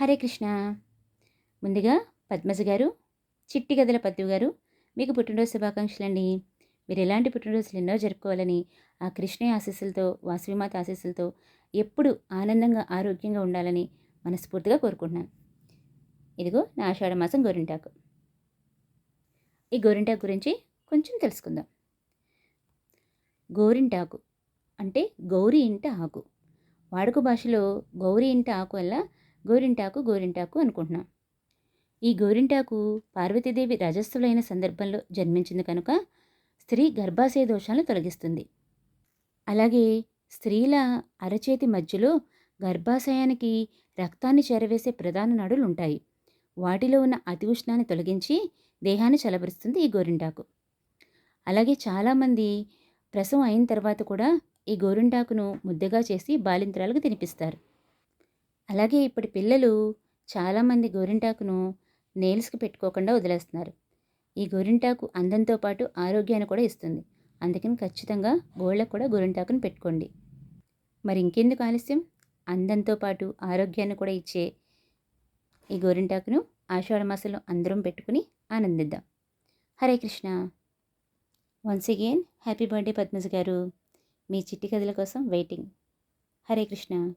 హరే కృష్ణ. ముందుగా పద్మజ గారు, చిట్టి గదల పద్దు గారు, మీకు పుట్టినరోజు శుభాకాంక్షలండి. మీరు ఎలాంటి పుట్టినరోజులు ఎన్నో జరుపుకోవాలని, ఆ కృష్ణయ్య ఆశీస్సులతో, వాసవిమాత ఆశీస్సులతో ఎప్పుడు ఆనందంగా ఆరోగ్యంగా ఉండాలని మనస్ఫూర్తిగా కోరుకుంటున్నాను. ఇదిగో నా ఆషాఢ మాసం గోరింటాకు. ఈ గోరింటాకు గురించి కొంచెం తెలుసుకుందాం. గోరింటాకు అంటే గౌరీ ఇంట ఆకు. వాడుక భాషలో గౌరీ ఇంట ఆకు వల్ల గోరింటాకు గోరింటాకు అనుకుంటున్నాం. ఈ గోరింటాకు పార్వతీదేవి రజస్సులైన సందర్భంలో జన్మించింది కనుక స్త్రీ గర్భాశయ దోషాలను తొలగిస్తుంది. అలాగే స్త్రీల అరచేతి మధ్యలో గర్భాశయానికి రక్తాన్ని చేరవేసే ప్రధాన నాడులు ఉంటాయి. వాటిలో ఉన్న అతి ఉష్ణాన్ని తొలగించి దేహాన్ని చల్లబరుస్తుంది ఈ గోరింటాకు. అలాగే చాలామంది ప్రసవం అయిన తర్వాత కూడా ఈ గోరింటాకును ముద్దగా చేసి బాలింతరాలకు తినిపిస్తారు. అలాగే ఇప్పటి పిల్లలు చాలామంది గోరింటాకును నెయిల్స్కి పెట్టుకోకుండా వదిలేస్తున్నారు. ఈ గోరింటాకు అందంతో పాటు ఆరోగ్యాన్ని కూడా ఇస్తుంది. అందుకని ఖచ్చితంగా గోళ్ళకు కూడా గోరింటాకును పెట్టుకోండి. మరి ఇంకెందుకు ఆలస్యం, అందంతో పాటు ఆరోగ్యాన్ని కూడా ఇచ్చే ఈ గోరింటాకును ఆషాఢ మాసంలో అందరం పెట్టుకుని ఆనందిద్దాం. Hare Krishna. Once again happy birthday Padmaja garu. మీ చిట్టి కథల కోసం వెయిటింగ్. హరే కృష్ణ.